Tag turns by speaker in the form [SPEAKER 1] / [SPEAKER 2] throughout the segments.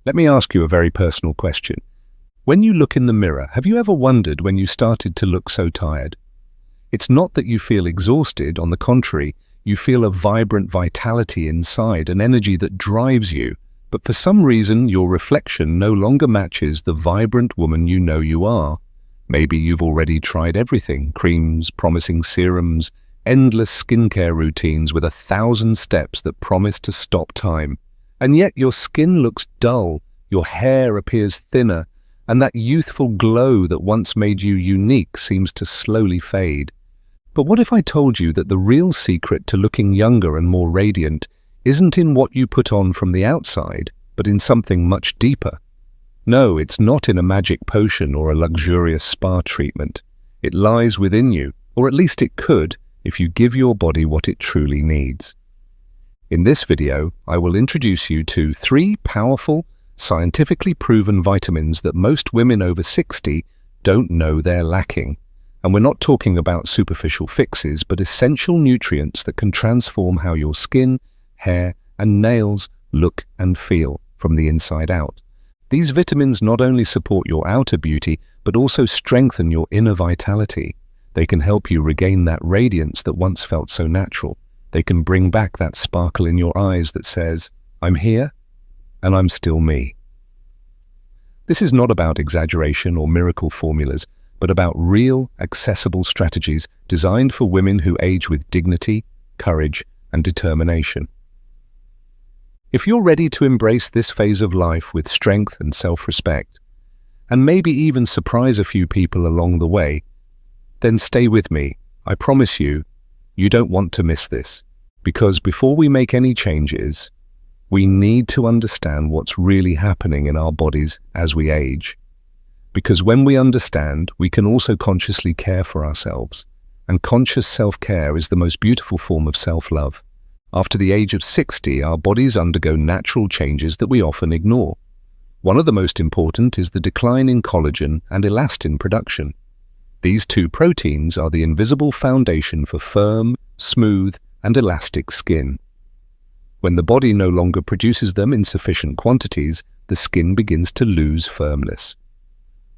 [SPEAKER 1] Let me ask you a very personal question. When you look in the mirror, have you ever wondered when you started to look so tired? It's not that you feel exhausted, on the contrary, you feel a vibrant vitality inside, an energy that drives you, but for some reason your reflection no longer matches the vibrant woman you know you are. Maybe you've already tried everything, creams, promising serums, endless skincare routines with 1,000 steps that promise to stop time. And yet your skin looks dull, your hair appears thinner, and that youthful glow that once made you unique seems to slowly fade. But what if I told you that the real secret to looking younger and more radiant isn't in what you put on from the outside, but in something much deeper? No, it's not in a magic potion or a luxurious spa treatment. It lies within you, or at least it could, if you give your body what it truly needs. In this video, I will introduce you to 3 powerful, scientifically proven vitamins that most women over 60 don't know they're lacking. And we're not talking about superficial fixes, but essential nutrients that can transform how your skin, hair, and nails look and feel from the inside out. These vitamins not only support your outer beauty, but also strengthen your inner vitality. They can help you regain that radiance that once felt so natural. They can bring back that sparkle in your eyes that says, I'm here, and I'm still me. This is not about exaggeration or miracle formulas, but about real, accessible strategies designed for women who age with dignity, courage, and determination. If you're ready to embrace this phase of life with strength and self-respect, and maybe even surprise a few people along the way, then stay with me. I promise you, you don't want to miss this. Because before we make any changes, we need to understand what's really happening in our bodies as we age. Because when we understand, we can also consciously care for ourselves. And conscious self-care is the most beautiful form of self-love. After the age of 60, our bodies undergo natural changes that we often ignore. One of the most important is the decline in collagen and elastin production. These 2 proteins are the invisible foundation for firm, smooth, and elastic skin. When the body no longer produces them in sufficient quantities, the skin begins to lose firmness.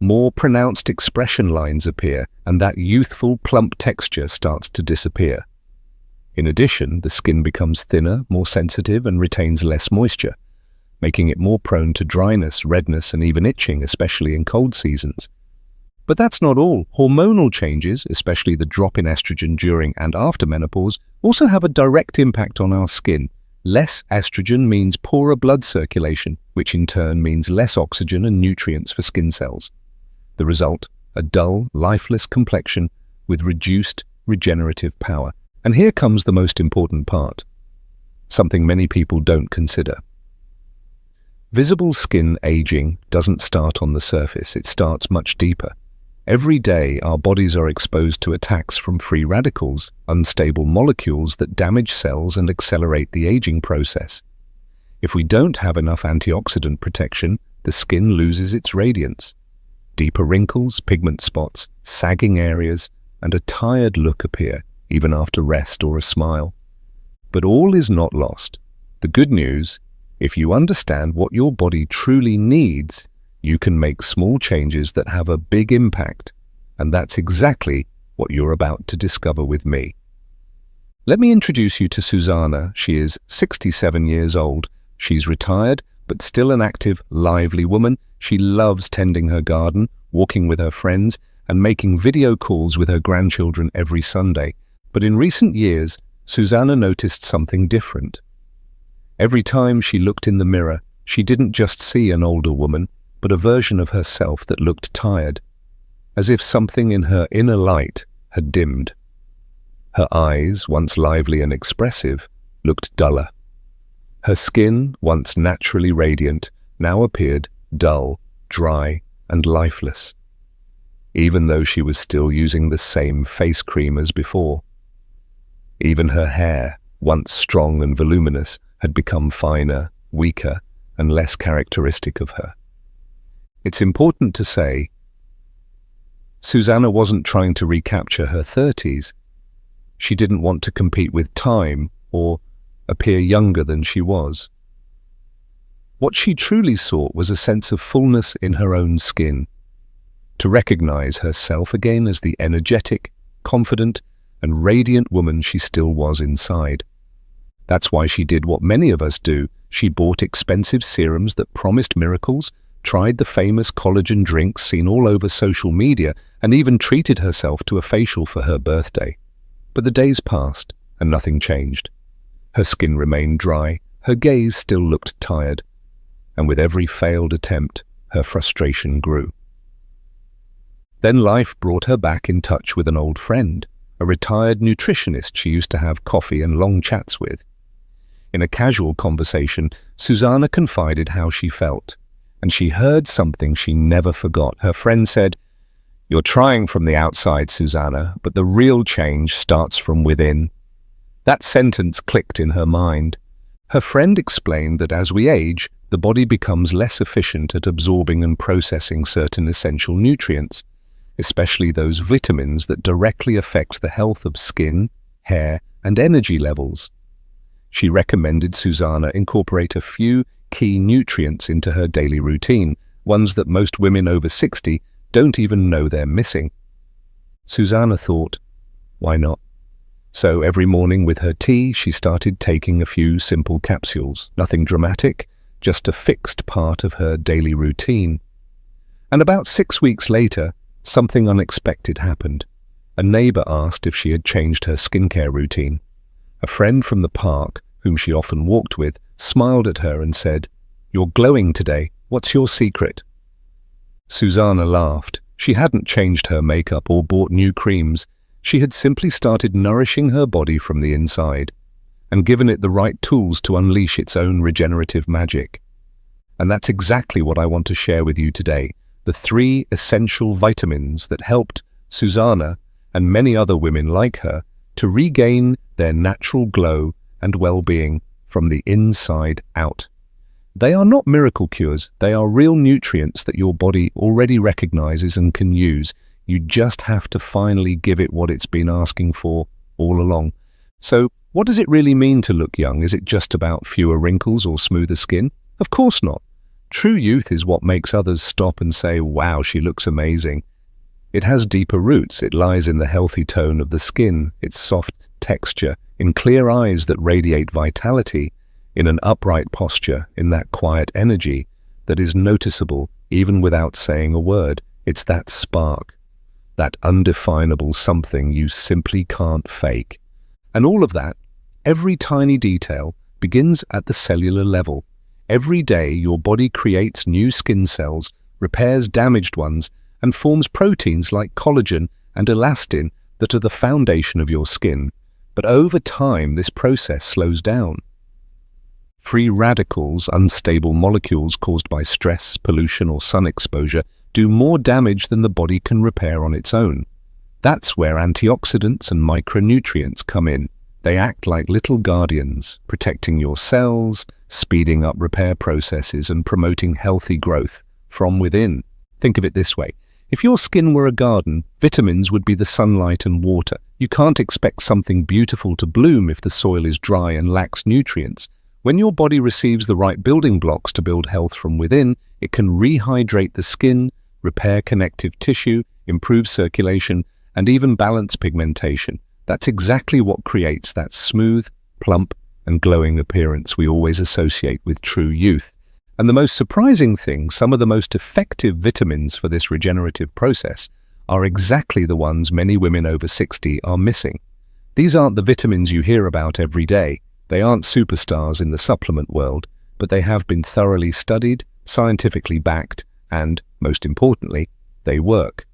[SPEAKER 1] More pronounced expression lines appear, and that youthful, plump texture starts to disappear. In addition, the skin becomes thinner, more sensitive, and retains less moisture, making it more prone to dryness, redness, and even itching, especially in cold seasons. But that's not all. Hormonal changes, especially the drop in estrogen during and after menopause, also have a direct impact on our skin. Less estrogen means poorer blood circulation, which in turn means less oxygen and nutrients for skin cells. The result, a dull, lifeless complexion with reduced regenerative power. And here comes the most important part, something many people don't consider. Visible skin aging doesn't start on the surface, it starts much deeper. Every day, our bodies are exposed to attacks from free radicals, unstable molecules that damage cells and accelerate the aging process. If we don't have enough antioxidant protection, the skin loses its radiance. Deeper wrinkles, pigment spots, sagging areas, and a tired look appear, even after rest or a smile. But all is not lost. The good news, if you understand what your body truly needs, you can make small changes that have a big impact, and that's exactly what you're about to discover with me. Let me introduce you to Susanna. She is 67 years old. She's retired, but still an active, lively woman. She loves tending her garden, walking with her friends, and making video calls with her grandchildren every Sunday. But in recent years, Susanna noticed something different. Every time she looked in the mirror, she didn't just see an older woman, but a version of herself that looked tired, as if something in her inner light had dimmed. Her eyes, once lively and expressive, looked duller. Her skin, once naturally radiant, now appeared dull, dry, and lifeless, even though she was still using the same face cream as before. Even her hair, once strong and voluminous, had become finer, weaker, and less characteristic of her. It's important to say, Susanna wasn't trying to recapture her 30s. She didn't want to compete with time or appear younger than she was. What she truly sought was a sense of fullness in her own skin, to recognize herself again as the energetic, confident, and radiant woman she still was inside. That's why she did what many of us do. She bought expensive serums that promised miracles, tried the famous collagen drinks seen all over social media, and even treated herself to a facial for her birthday. But the days passed, and nothing changed. Her skin remained dry, her gaze still looked tired, and with every failed attempt, her frustration grew. Then life brought her back in touch with an old friend, a retired nutritionist she used to have coffee and long chats with. In a casual conversation, Susanna confided how she felt, and she heard something she never forgot. Her friend said, "You're trying from the outside, Susanna, but the real change starts from within." That sentence clicked in her mind. Her friend explained that as we age, the body becomes less efficient at absorbing and processing certain essential nutrients, especially those vitamins that directly affect the health of skin, hair, and energy levels. She recommended Susanna incorporate a few key nutrients into her daily routine, ones that most women over 60 don't even know they're missing. Susanna thought, why not? So every morning with her tea, she started taking a few simple capsules, nothing dramatic, just a fixed part of her daily routine. And about 6 weeks later, something unexpected happened. A neighbor asked if she had changed her skincare routine. A friend from the park, whom she often walked with, smiled at her and said, "You're glowing today. What's your secret?" Susanna laughed. She hadn't changed her makeup or bought new creams. She had simply started nourishing her body from the inside and given it the right tools to unleash its own regenerative magic. And that's exactly what I want to share with you today, the 3 essential vitamins that helped Susanna and many other women like her to regain their natural glow and well-being from the inside out. They are not miracle cures. They are real nutrients that your body already recognizes and can use. You just have to finally give it what it's been asking for all along. So, what does it really mean to look young? Is it just about fewer wrinkles or smoother skin? Of course not. True youth is what makes others stop and say, "Wow, she looks amazing." It has deeper roots. It lies in the healthy tone of the skin, its soft texture, in clear eyes that radiate vitality, in an upright posture, in that quiet energy that is noticeable even without saying a word. It's that spark, that undefinable something you simply can't fake. And all of that, every tiny detail, begins at the cellular level. Every day your body creates new skin cells, repairs damaged ones, and forms proteins like collagen and elastin that are the foundation of your skin. But over time, this process slows down. Free radicals, unstable molecules caused by stress, pollution, or sun exposure, do more damage than the body can repair on its own. That's where antioxidants and micronutrients come in. They act like little guardians, protecting your cells, speeding up repair processes, and promoting healthy growth from within. Think of it this way. If your skin were a garden, vitamins would be the sunlight and water. You can't expect something beautiful to bloom if the soil is dry and lacks nutrients. When your body receives the right building blocks to build health from within, it can rehydrate the skin, repair connective tissue, improve circulation, and even balance pigmentation. That's exactly what creates that smooth, plump, and glowing appearance we always associate with true youth. And the most surprising thing, some of the most effective vitamins for this regenerative process are exactly the ones many women over 60 are missing. These aren't the vitamins you hear about every day. They aren't superstars in the supplement world, but they have been thoroughly studied, scientifically backed, and, most importantly, they work.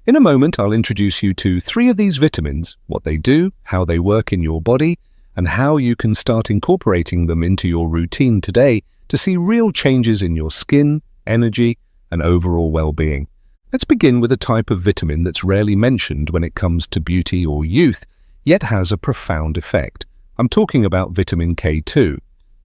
[SPEAKER 1] In a moment, I'll introduce you to 3 of these vitamins, what they do, how they work in your body, and how you can start incorporating them into your routine today to see real changes in your skin, energy, and overall well-being. Let's begin with a type of vitamin that's rarely mentioned when it comes to beauty or youth, yet has a profound effect. I'm talking about vitamin K2,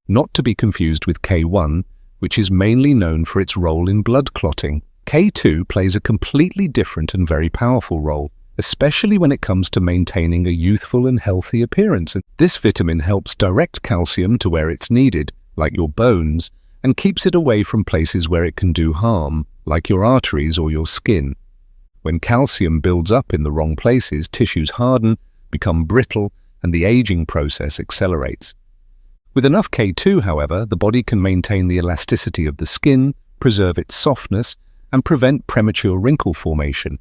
[SPEAKER 1] not to be confused with K1, which is mainly known for its role in blood clotting. K2 plays a completely different and very powerful role, especially when it comes to maintaining a youthful and healthy appearance. And this vitamin helps direct calcium to where it's needed, like your bones, and keeps it away from places where it can do harm, like your arteries or your skin. When calcium builds up in the wrong places, tissues harden, become brittle, and the aging process accelerates. With enough K2, however, the body can maintain the elasticity of the skin, preserve its softness, and prevent premature wrinkle formation.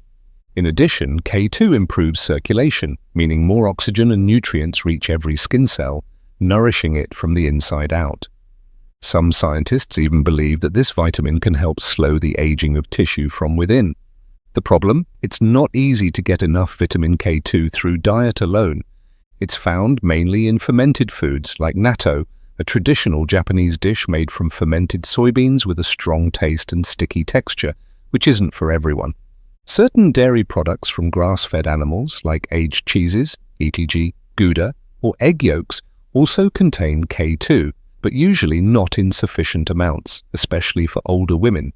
[SPEAKER 1] In addition, K2 improves circulation, meaning more oxygen and nutrients reach every skin cell, nourishing it from the inside out. Some scientists even believe that this vitamin can help slow the aging of tissue from within. The problem? It's not easy to get enough vitamin K2 through diet alone. It's found mainly in fermented foods like natto, a traditional Japanese dish made from fermented soybeans with a strong taste and sticky texture, which isn't for everyone. Certain dairy products from grass-fed animals like aged cheeses, e.g. Gouda, or egg yolks also contain K2, but usually not in sufficient amounts, especially for older women.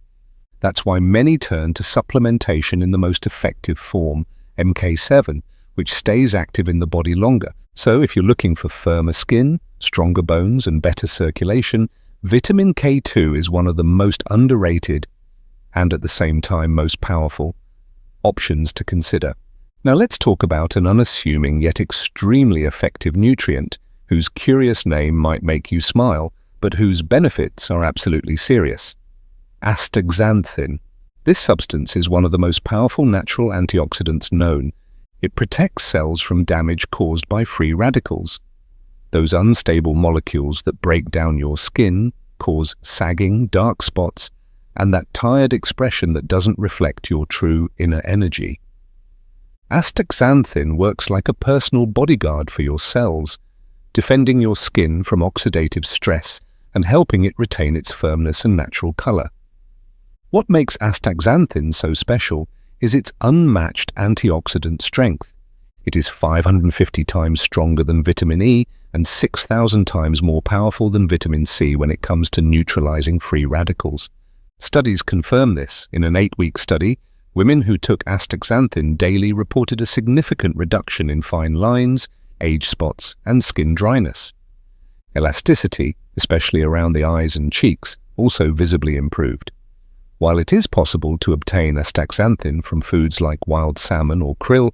[SPEAKER 1] That's why many turn to supplementation in the most effective form, MK7, which stays active in the body longer. So if you're looking for firmer skin, stronger bones, and better circulation, vitamin K2 is one of the most underrated and at the same time most powerful options to consider. Now let's talk about an unassuming yet extremely effective nutrient whose curious name might make you smile, but whose benefits are absolutely serious. Astaxanthin. This substance is one of the most powerful natural antioxidants known. It protects cells from damage caused by free radicals. Those unstable molecules that break down your skin, cause sagging, dark spots, and that tired expression that doesn't reflect your true inner energy. Astaxanthin works like a personal bodyguard for your cells, defending your skin from oxidative stress and helping it retain its firmness and natural color. What makes astaxanthin so special is its unmatched antioxidant strength. It is 550 times stronger than vitamin E and 6,000 times more powerful than vitamin C when it comes to neutralizing free radicals. Studies confirm this. In an 8-week study, women who took astaxanthin daily reported a significant reduction in fine lines, age spots, and skin dryness. Elasticity, especially around the eyes and cheeks, also visibly improved. While it is possible to obtain astaxanthin from foods like wild salmon or krill,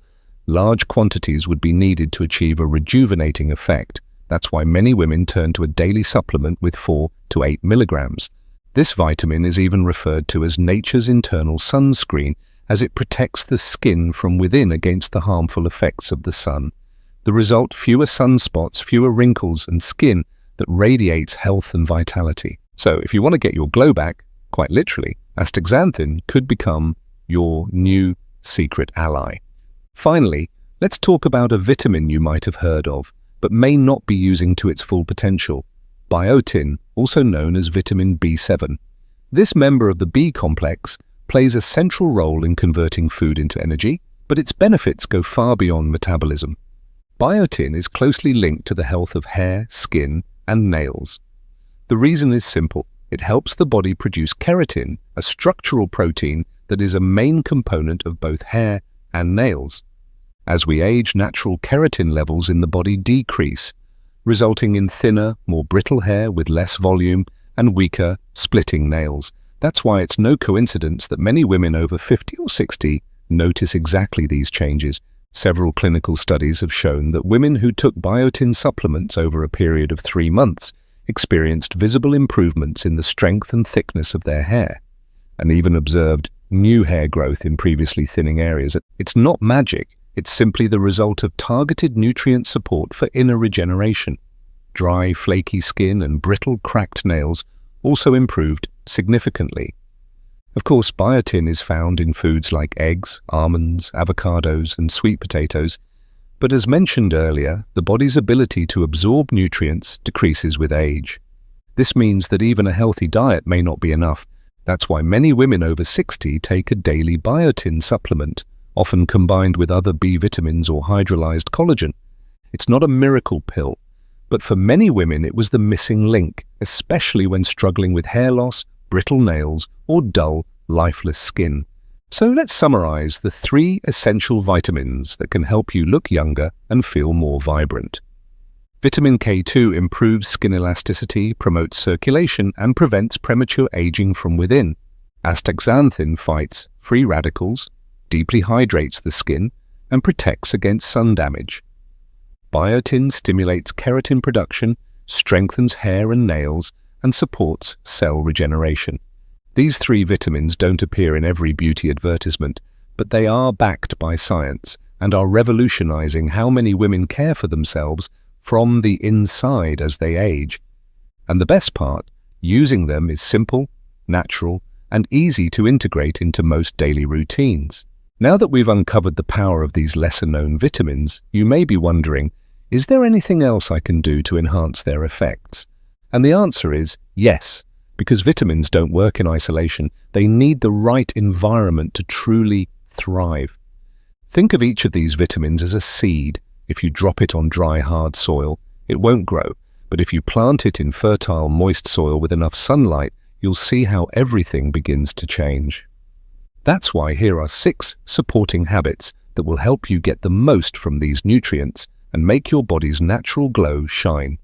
[SPEAKER 1] large quantities would be needed to achieve a rejuvenating effect. That's why many women turn to a daily supplement with 4 to 8 milligrams. This vitamin is even referred to as nature's internal sunscreen, as it protects the skin from within against the harmful effects of the sun. The result: fewer sunspots, fewer wrinkles, and skin that radiates health and vitality. So if you want to get your glow back, quite literally, astaxanthin could become your new secret ally. Finally, let's talk about a vitamin you might have heard of, but may not be using to its full potential: biotin, also known as vitamin B7. This member of the B complex plays a central role in converting food into energy, but its benefits go far beyond metabolism. Biotin is closely linked to the health of hair, skin, and nails. The reason is simple. It helps the body produce keratin, a structural protein that is a main component of both hair and nails. As we age, natural keratin levels in the body decrease, resulting in thinner, more brittle hair with less volume and weaker, splitting nails. That's why it's no coincidence that many women over 50 or 60 notice exactly these changes. Several clinical studies have shown that women who took biotin supplements over a period of 3 months experienced visible improvements in the strength and thickness of their hair, and even observed new hair growth in previously thinning areas. It's not magic, it's simply the result of targeted nutrient support for inner regeneration. Dry, flaky skin and brittle, cracked nails also improved significantly. Of course, biotin is found in foods like eggs, almonds, avocados, and sweet potatoes, but as mentioned earlier, the body's ability to absorb nutrients decreases with age. This means that even a healthy diet may not be enough. That's why many women over 60 take a daily biotin supplement, often combined with other B vitamins or hydrolyzed collagen. It's not a miracle pill, but for many women it was the missing link, especially when struggling with hair loss, brittle nails, or dull, lifeless skin. So let's summarize the 3 essential vitamins that can help you look younger and feel more vibrant. Vitamin K2 improves skin elasticity, promotes circulation, and prevents premature aging from within. Astaxanthin fights free radicals, deeply hydrates the skin, and protects against sun damage. Biotin stimulates keratin production, strengthens hair and nails, and supports cell regeneration. These 3 vitamins don't appear in every beauty advertisement, but they are backed by science and are revolutionizing how many women care for themselves from the inside as they age. And the best part, using them is simple, natural, and easy to integrate into most daily routines. Now that we've uncovered the power of these lesser-known vitamins, you may be wondering, is there anything else I can do to enhance their effects? And the answer is yes, because vitamins don't work in isolation. They need the right environment to truly thrive. Think of each of these vitamins as a seed. If you drop it on dry, hard soil, it won't grow. But if you plant it in fertile, moist soil with enough sunlight, you'll see how everything begins to change. That's why here are 6 supporting habits that will help you get the most from these nutrients and make your body's natural glow shine.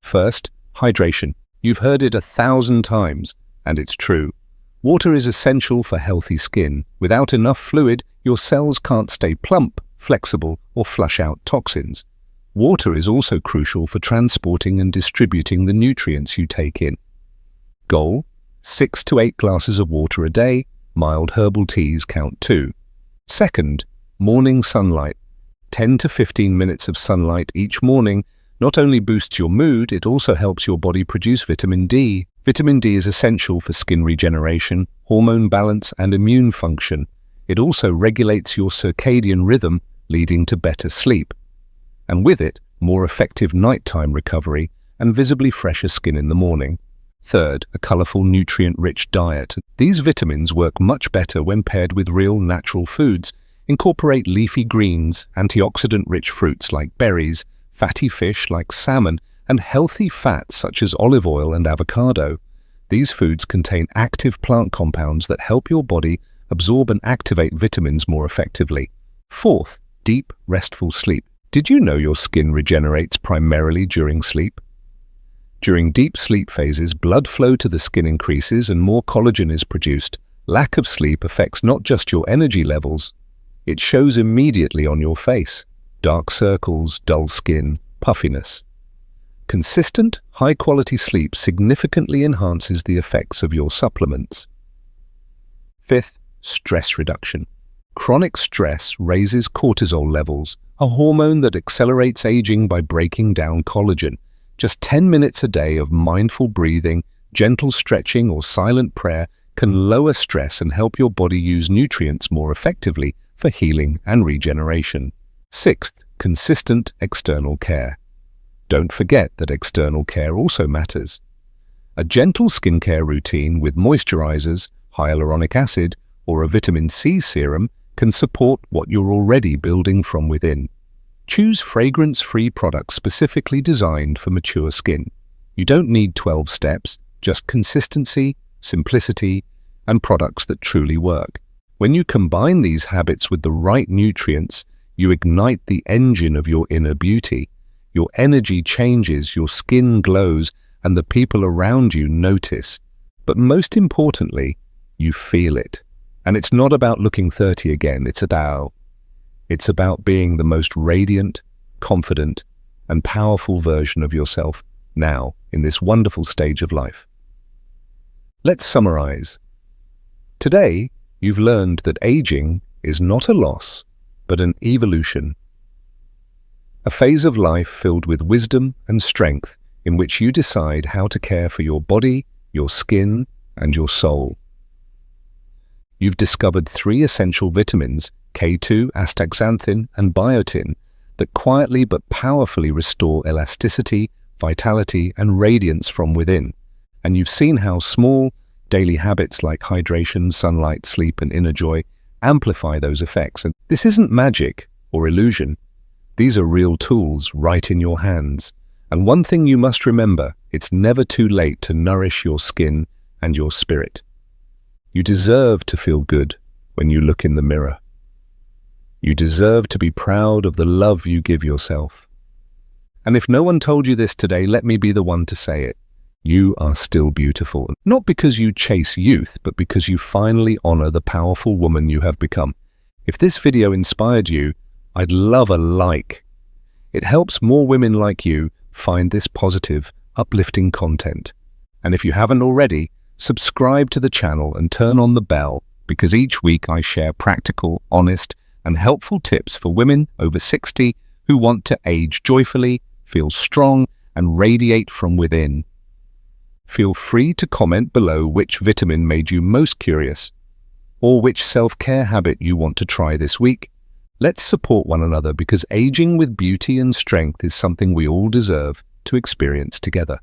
[SPEAKER 1] First, hydration. You've heard it 1,000 times, and it's true. Water is essential for healthy skin. Without enough fluid, your cells can't stay plump, flexible, or flush out toxins. Water is also crucial for transporting and distributing the nutrients you take in. Goal: 6 to 8 glasses of water a day. Mild herbal teas count too. Second, morning sunlight. 10 to 15 minutes of sunlight each morning not only boosts your mood, it also helps your body produce vitamin D. Vitamin D is essential for skin regeneration, hormone balance, and immune function. It also regulates your circadian rhythm, leading to better sleep. And with it, more effective nighttime recovery and visibly fresher skin in the morning. Third, a colorful, nutrient-rich diet. These vitamins work much better when paired with real natural foods. Incorporate leafy greens, antioxidant-rich fruits like berries, fatty fish like salmon, and healthy fats such as olive oil and avocado. These foods contain active plant compounds that help your body absorb and activate vitamins more effectively. Fourth, deep, restful sleep. Did you know your skin regenerates primarily during sleep? During deep sleep phases, blood flow to the skin increases and more collagen is produced. Lack of sleep affects not just your energy levels, it shows immediately on your face. Dark circles, dull skin, puffiness. Consistent, high-quality sleep significantly enhances the effects of your supplements. Fifth, stress reduction. Chronic stress raises cortisol levels, a hormone that accelerates aging by breaking down collagen. Just 10 minutes a day of mindful breathing, gentle stretching, or silent prayer can lower stress and help your body use nutrients more effectively for healing and regeneration. Sixth, consistent external care. Don't forget that external care also matters. A gentle skincare routine with moisturizers, hyaluronic acid, or a vitamin C serum can support what you're already building from within. Choose fragrance-free products specifically designed for mature skin. You don't need 12 steps, just consistency, simplicity, and products that truly work. When you combine these habits with the right nutrients, you ignite the engine of your inner beauty. Your energy changes, your skin glows, and the people around you notice. But most importantly, you feel it. And it's not about looking 30 again, it's about being the most radiant, confident, and powerful version of yourself now in this wonderful stage of life. Let's summarize. Today, you've learned that aging is not a loss, but an evolution. A phase of life filled with wisdom and strength in which you decide how to care for your body, your skin, and your soul. You've discovered 3 essential vitamins, K2, astaxanthin, and biotin, that quietly but powerfully restore elasticity, vitality, and radiance from within. And you've seen how small, daily habits like hydration, sunlight, sleep, and inner joy amplify those effects. And this isn't magic or illusion. These are real tools right in your hands. And one thing you must remember, it's never too late to nourish your skin and your spirit. You deserve to feel good when you look in the mirror. You deserve to be proud of the love you give yourself. And if no one told you this today, let me be the one to say it. You are still beautiful. Not because you chase youth, but because you finally honor the powerful woman you have become. If this video inspired you, I'd love a like. It helps more women like you find this positive, uplifting content. And if you haven't already, subscribe to the channel and turn on the bell, because each week I share practical, honest, and helpful tips for women over 60 who want to age joyfully, feel strong, and radiate from within. Feel free to comment below which vitamin made you most curious, or which self-care habit you want to try this week. Let's support one another, because aging with beauty and strength is something we all deserve to experience together.